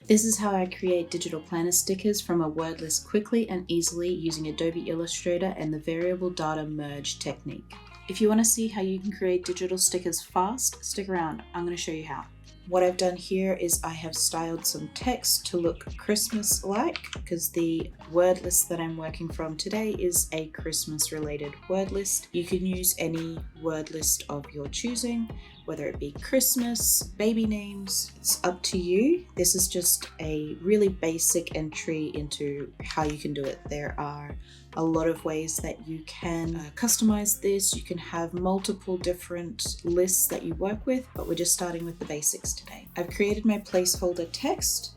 This is how I create digital planner stickers from a word list quickly and easily using Adobe Illustrator and the variable data merge technique. If you want to see how you can create digital stickers fast, stick around. I'm going to show you how. What I've done here is I have styled some text to look Christmas-like because the word list that I'm working from today is a Christmas-related word list. You can use any word list of your choosing, whether it be Christmas, baby names, it's up to you. This is just a really basic entry into how you can do it. There are a lot of ways that you can customize this. You can have multiple different lists that you work with, but we're just starting with the basics today. I've created my placeholder text,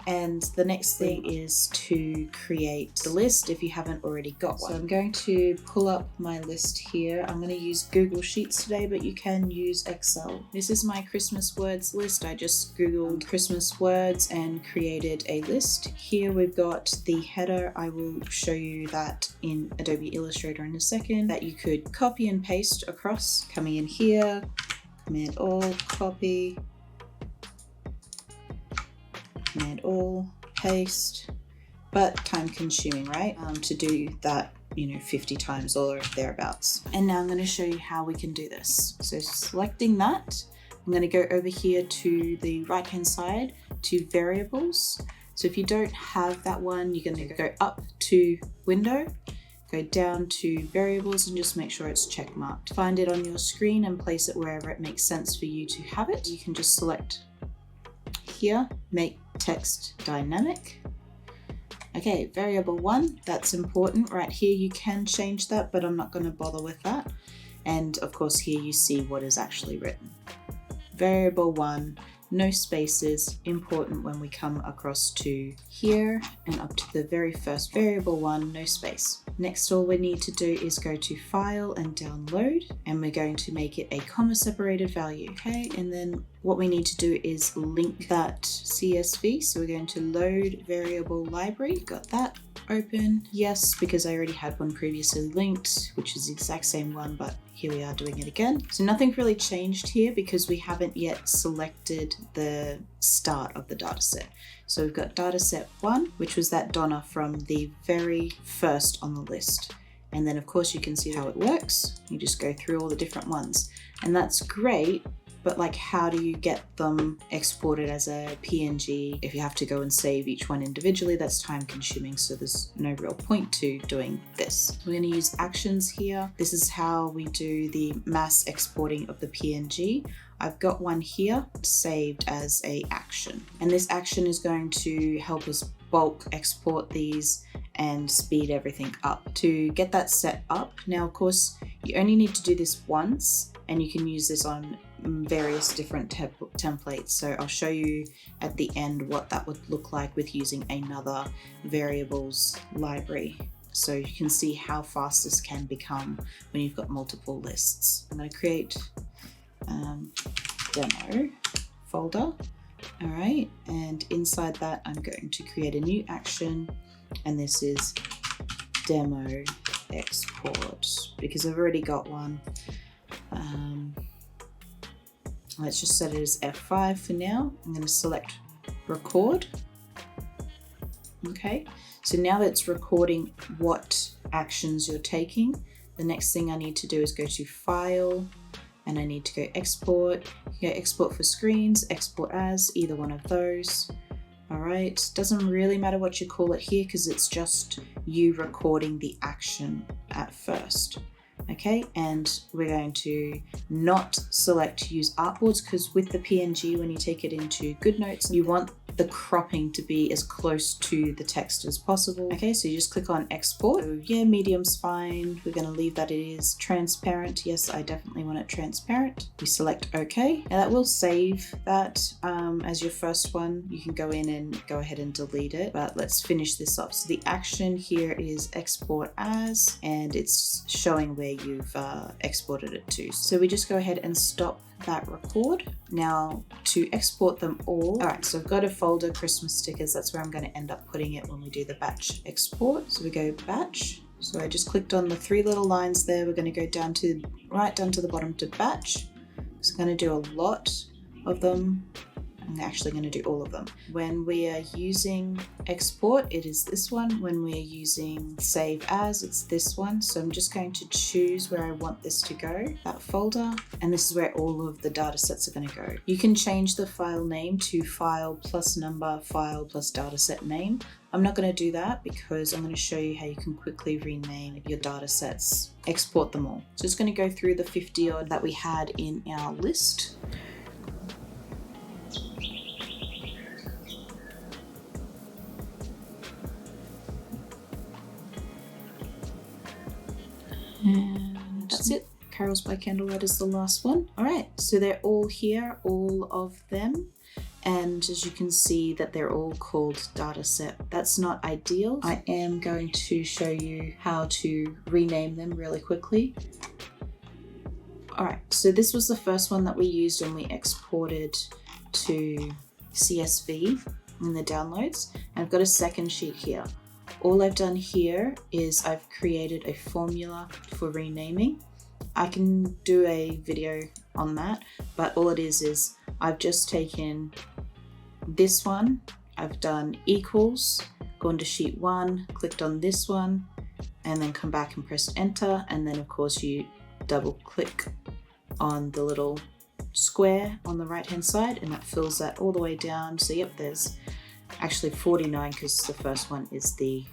and the next thing is to create the list if you haven't already got one. So I'm going to pull up my list here. I'm going to use Google Sheets today, but you can use Excel. This is my Christmas words list. I just Googled Christmas words and created a list. Here we've got the header. I will show you that in Adobe Illustrator in a second, that you could copy and paste across. Coming in here, Command All, copy, Command All, paste, but time consuming, right? To do that, 50 times or thereabouts. And now I'm going to show you how we can do this. So selecting that, I'm going to go over here to the right hand side to variables. So if you don't have that one, you're going to go up to window, go down to variables and just make sure it's check marked. Find it on your screen and place it wherever it makes sense for you to have it. You can just select here, make text dynamic. Okay, variable 1, that's important. Right here you can change that, but I'm not going to bother with that. And of course here you see what is actually written. Variable 1, no spaces, important when we come across to here and up to the very first variable 1, no space. Next, all we need to do is go to File and Download, and we're going to make it a comma separated value. Okay, and then what we need to do is link that CSV. So we're going to load variable library. Got that open. Yes, because I already had one previously linked, which is the exact same one, but here we are doing it again. So nothing really changed here because we haven't yet selected the start of the data set. So we've got data set 1, which was that Donna from the very first on the list. And then of course you can see how it works. You just go through all the different ones, and that's great. But like, how do you get them exported as a PNG? If you have to go and save each one individually, that's time consuming. So there's no real point to doing this. We're going to use actions here. This is how we do the mass exporting of the PNG. I've got one here saved as a action. And this action is going to help us bulk export these and speed everything up. To get that set up, now of course, you only need to do this once, and you can use this on various different templates. So I'll show you at the end what that would look like with using another variables library. So you can see how fast this can become when you've got multiple lists. I'm going to create demo folder. All right, and inside that I'm going to create a new action, and this is demo export because I've already got one. Let's just set it as F5 for now. I'm going to select record. Okay, so now that it's recording what actions you're taking, the next thing I need to do is go to File, and I need to go Export. You go Export for Screens, Export As, either one of those. All right, doesn't really matter what you call it here because it's just you recording the action at first. Okay, and we're going to not select use artboards because with the PNG, when you take it into GoodNotes, you want the cropping to be as close to the text as possible. Okay, so you just click on export. So yeah, medium's fine. We're going to leave that it is transparent. Yes, I definitely want it transparent. We select OK. Now that will save that as your first one. You can go in and go ahead and delete it, but let's finish this up. So the action here is export as, and it's showing where you've exported it to. So we just go ahead and stop that record. Now to export them all right, so I've got a folder Christmas stickers. That's where I'm going to end up putting it when we do the batch export. So we go batch. So I just clicked on the three little lines there. We're going to go down to the bottom to batch. So I'm going to do a lot of them. I'm actually going to do all of them. When we are using export, it is this one. When we're using save as, it's this one. So I'm just going to choose where I want this to go, that folder, and this is where all of the data sets are going to go. You can change the file name to file plus number, file plus dataset name. I'm not going to do that because I'm going to show you how you can quickly rename your data sets, export them all. So it's going to go through the 50 odd that we had in our list. And that's it. Carols by Candlelight is the last one. All right, so they're all here, all of them. And as you can see that they're all called dataset. That's not ideal. I am going to show you how to rename them really quickly. All right, so this was the first one that we used when we exported to CSV in the downloads. And I've got a second sheet here. All I've done here is I've created a formula for renaming. I can do a video on that, but all it is I've just taken this one, I've done equals, gone to sheet 1, clicked on this one, and then come back and pressed enter. And then of course you double click on the little square on the right hand side and that fills that all the way down. So yep, there's actually 49 because the first one is the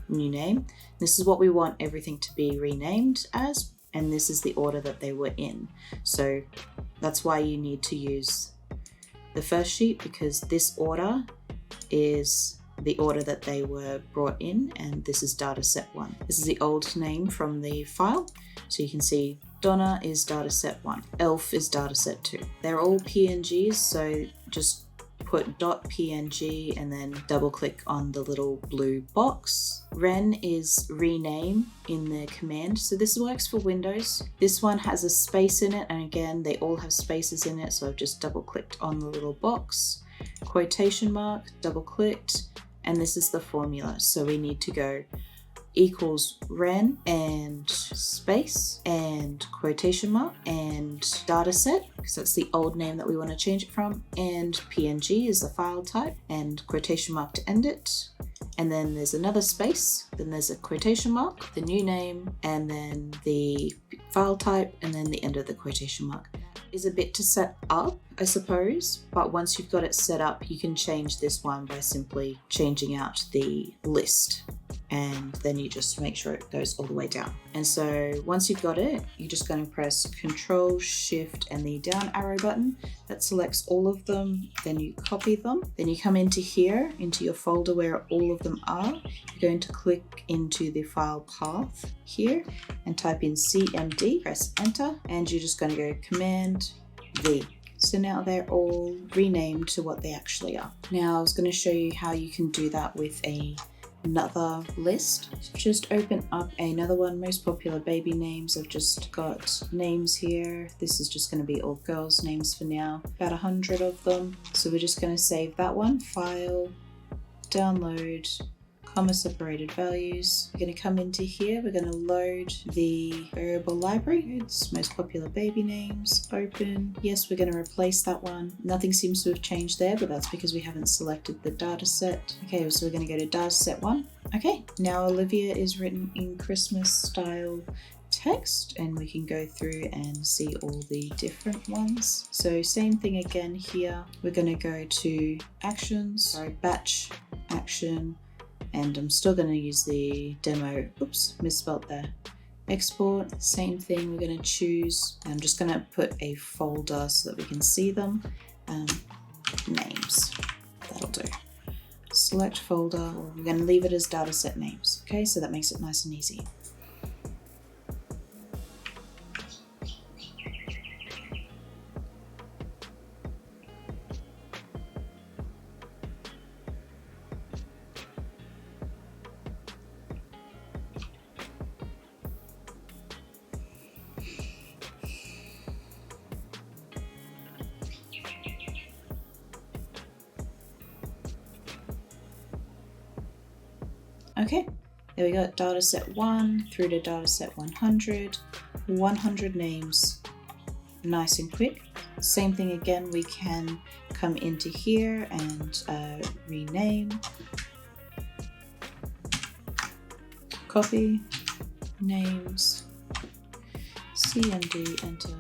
new name. This is what we want everything to be renamed as, and this is the order that they were in. So that's why you need to use the first sheet, because this order is the order that they were brought in, and this is dataset 1. This is the old name from the file. So you can see Donna is dataset 1, Elf is dataset 2. They're all PNGs, so just put .png and then double click on the little blue box. Ren is rename in the command. So this works for Windows. This one has a space in it, and again, they all have spaces in it. So I've just double clicked on the little box, quotation mark, double clicked, and this is the formula. So we need to go equals ren and space and quotation mark and dataset, because that's the old name that we want to change it from, and PNG is the file type, and quotation mark to end it. And then there's another space, then there's a quotation mark, the new name, and then the file type, and then the end of the quotation mark. Is a bit to set up, I suppose, but once you've got it set up, you can change this one by simply changing out the list, and then you just make sure it goes all the way down. And so once you've got it, you're just going to press Control, Shift, and the down arrow button. That selects all of them. Then you copy them. Then you come into here, into your folder where all of them are. You're going to click into the file path here and type in CMD, press Enter, and you're just going to go Command V. So now they're all renamed to what they actually are. Now I was going to show you how you can do that with another list. So just open up another one, most popular baby names. I've just got names here. This is just going to be all girls' names for now, about 100 of them. So we're just going to save that one, file, download, comma separated values. We're going to come into here, we're going to load the variable library. It's most popular baby names, open. Yes, we're going to replace that one. Nothing seems to have changed there, but that's because we haven't selected the data set. Okay, so we're going to go to data set 1. Okay, now Olivia is written in Christmas style text, and we can go through and see all the different ones. So same thing again here. We're going to go to actions, batch, action, and I'm still going to use the demo, oops, misspelled there, export, same thing, we're going to choose, I'm just going to put a folder so that we can see them, names, that'll do. Select folder, we're going to leave it as dataset names, okay, so that makes it nice and easy. Okay, there we go, dataset 1 through to dataset 100, 100 names, nice and quick. Same thing again, we can come into here and rename, copy, names, CMD, enter.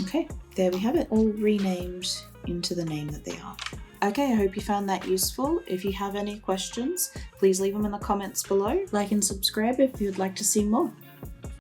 Okay, there we have it, all renamed into the name that they are. Okay, I hope you found that useful. If you have any questions, please leave them in the comments below. Like and subscribe if you'd like to see more.